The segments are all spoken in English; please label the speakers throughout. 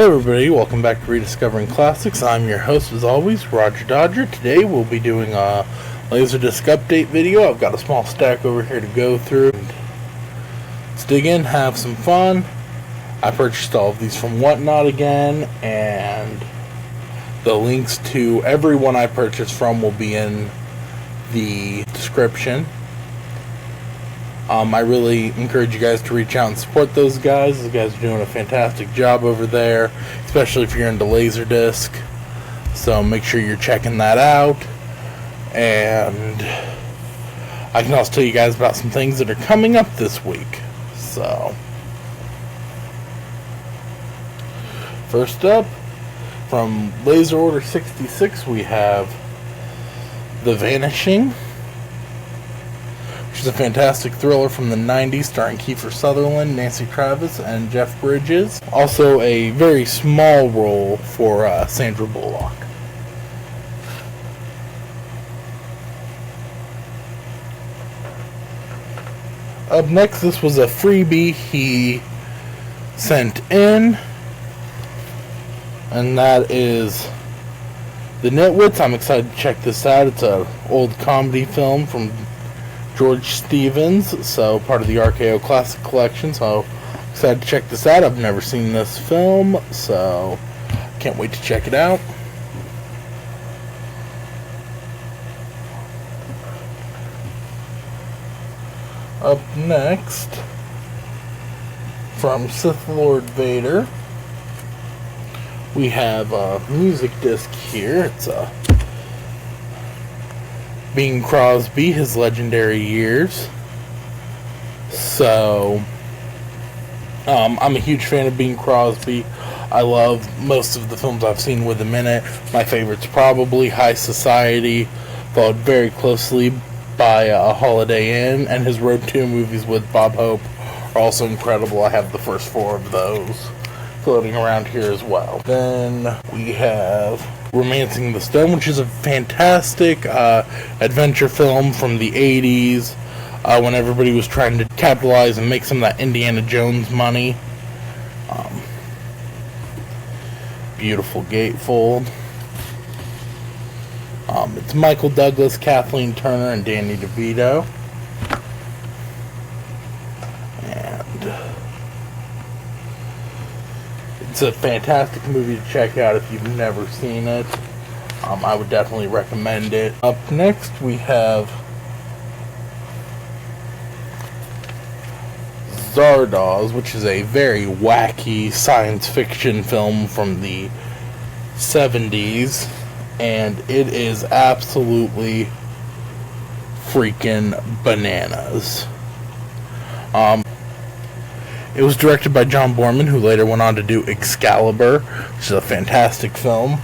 Speaker 1: Hello everybody, welcome back to Rediscovering Classics. I'm your host as always, Roger Dodger. Today we'll be doing a Laserdisc update video. I've got a small stack over here to go through. Let's dig in, have some fun. I purchased all of these from Whatnot again, and the links to everyone I purchased from will be in the description. I really encourage you guys to reach out and support those guys. Those guys are doing a fantastic job over there, especially if you're into Laserdisc. So make sure you're checking that out. And I can also tell you guys about some things that are coming up this week. So, first up, from Laser Order 66, we have The Vanishing, which is a fantastic thriller from the 90s starring Kiefer Sutherland, Nancy Travis, and Jeff Bridges. Also a very small role for Sandra Bullock. Up next, this was a freebie he sent in, and that is The Nitwits. I'm excited to check this out. It's an old comedy film from George Stevens, so part of the RKO Classic Collection, so excited to check this out. I've never seen this film, so can't wait to check it out. Up next, from Sith Lord Vader, we have a music disc here. It's a Bing Crosby, His Legendary Years. So, I'm a huge fan of Bing Crosby. I love most of the films I've seen with him in it. My favorite's probably High Society, followed very closely by Holiday Inn, and his Road 2 movies with Bob Hope are also incredible. I have the first 4 of those floating around here as well. Then we have Romancing the Stone, which is a fantastic adventure film from the 80s when everybody was trying to capitalize and make some of that Indiana Jones money. Beautiful gatefold. It's Michael Douglas, Kathleen Turner, and Danny DeVito. And it's a fantastic movie to check out if you've never seen it. I would definitely recommend it. Up next, we have Zardoz, which is a very wacky science fiction film from the 70s, and it is absolutely freaking bananas. It was directed by John Borman, who later went on to do Excalibur, which is a fantastic film.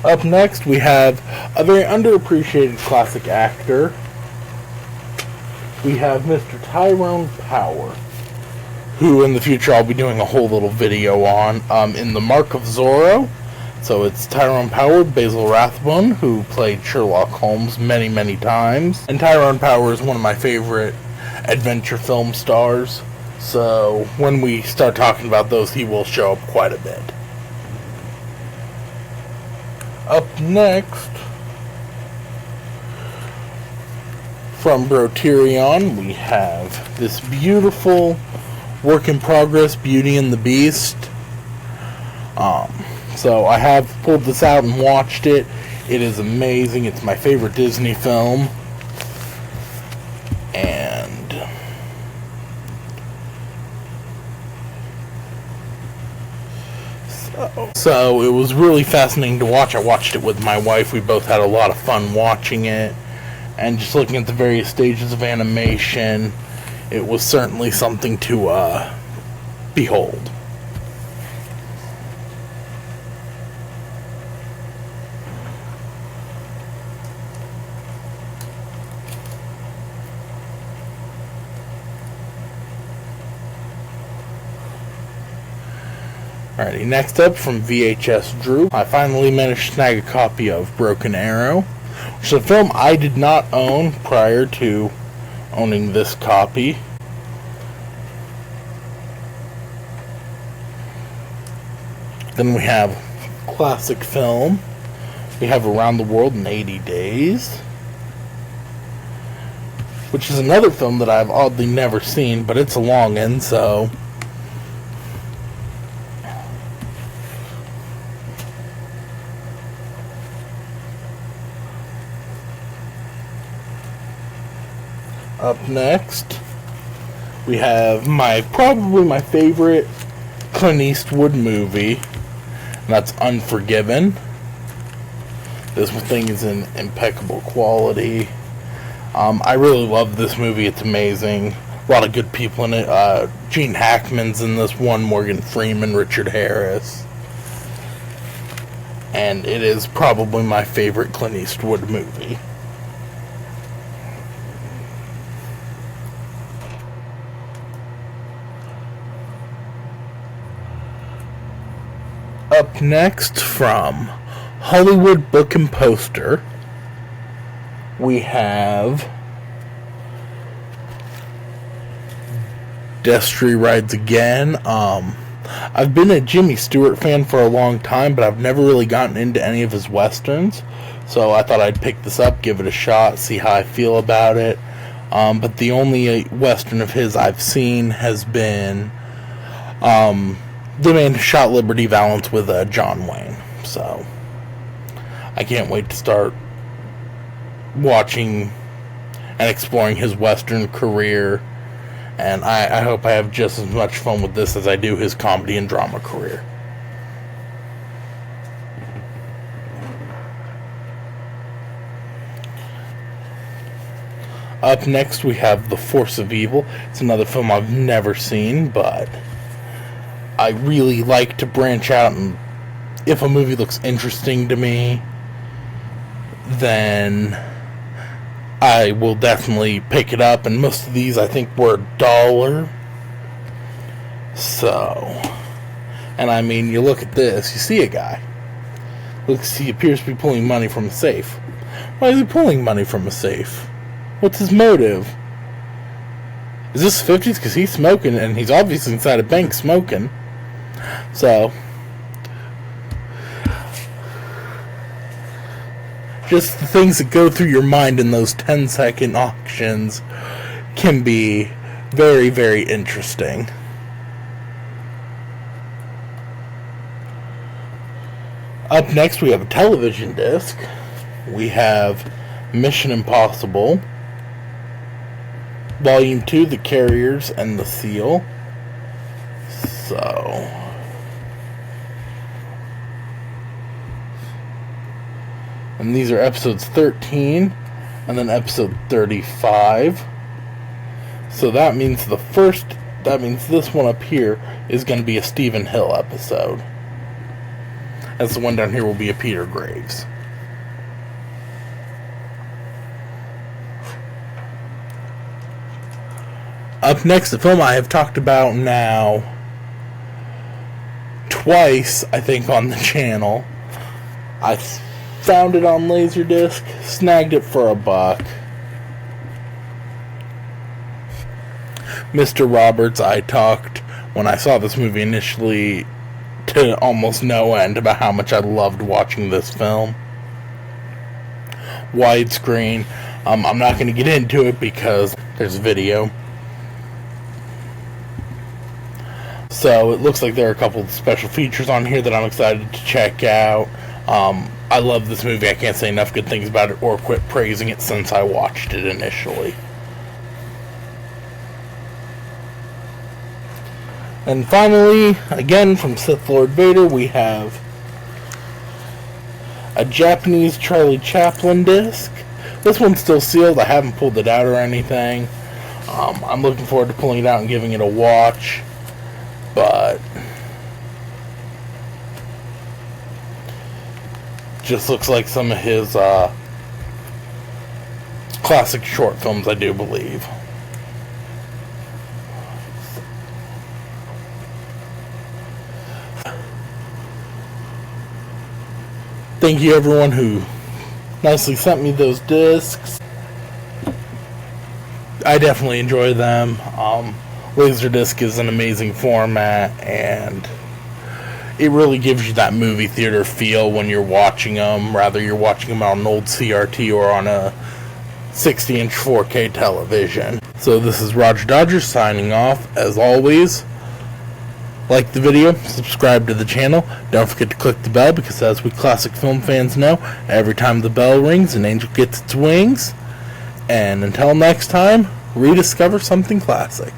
Speaker 1: Up next, we have a very underappreciated classic actor. We have Mr. Tyrone Power, who in the future I'll be doing a whole little video on, in The Mark of Zorro. So it's Tyrone Power, Basil Rathbone, who played Sherlock Holmes many, many times. And Tyrone Power is one of my favorite adventure film stars. So when we start talking about those, he will show up quite a bit. Up next, from Broterion, we have this beautiful work in progress, Beauty and the Beast. So I have pulled this out and watched it. It is amazing. It's my favorite Disney film. And so it was really fascinating to watch. I watched it with my wife. We both had a lot of fun watching it. And just looking at the various stages of animation, it was certainly something to behold. Alrighty, next up from VHS Drew, I finally managed to snag a copy of Broken Arrow, which is a film I did not own prior to owning this copy. Then we have classic film. We have Around the World in 80 Days, which is another film that I've oddly never seen, but it's a long one, so... Up next, we have probably my favorite Clint Eastwood movie, and that's Unforgiven. This thing is in impeccable quality. I really love this movie. It's amazing. A lot of good people in it. Gene Hackman's in this one, Morgan Freeman, Richard Harris. And it is probably my favorite Clint Eastwood movie. Up next, from Hollywood Book and Poster, we have Destry Rides Again. I've been a Jimmy Stewart fan for a long time, but I've never really gotten into any of his westerns, so I thought I'd pick this up, give it a shot, see how I feel about it. But the only western of his I've seen has been The Man Who Shot Liberty Valance with John Wayne. So I can't wait to start watching and exploring his western career, and I hope I have just as much fun with this as I do his comedy and drama career. Up next, we have The Force of Evil. It's another film I've never seen, but I really like to branch out, and if a movie looks interesting to me, then I will definitely pick it up, and most of these I think were $1. So, and I mean, you look at this, you see a guy. He appears to be pulling money from a safe. Why is he pulling money from a safe? What's his motive? Is this 50s? Because he's smoking, and he's obviously inside a bank smoking. So, just the things that go through your mind in those 10-second auctions can be very, very interesting. Up next, we have a television disc. We have Mission Impossible, Volume 2, The Carriers and the Seal. So, and these are episodes 13 and then episode 35. So that means this one up here is going to be a Stephen Hill episode. As the one down here will be a Peter Graves. Up next, the film I have talked about now twice, I think, on the channel. I found it on Laserdisc, snagged it for $1. Mr. Roberts, I talked, when I saw this movie initially, to almost no end about how much I loved watching this film. Widescreen. I'm not going to get into it because there's video. So it looks like there are a couple of special features on here that I'm excited to check out. I love this movie. I can't say enough good things about it or quit praising it since I watched it initially. And finally, again from Sith Lord Vader, we have a Japanese Charlie Chaplin disc. This one's still sealed. I haven't pulled it out or anything. I'm looking forward to pulling it out and giving it a watch. But just looks like some of his classic short films, I do believe. Thank you everyone who nicely sent me those discs. I definitely enjoy them. Laserdisc is an amazing format, and it really gives you that movie theater feel when you're watching them, rather you're watching them on an old CRT or on a 60-inch 4K television. So this is Roger Dodger signing off. As always, like the video, subscribe to the channel, don't forget to click the bell, because as we classic film fans know, every time the bell rings, an angel gets its wings. And until next time, rediscover something classic.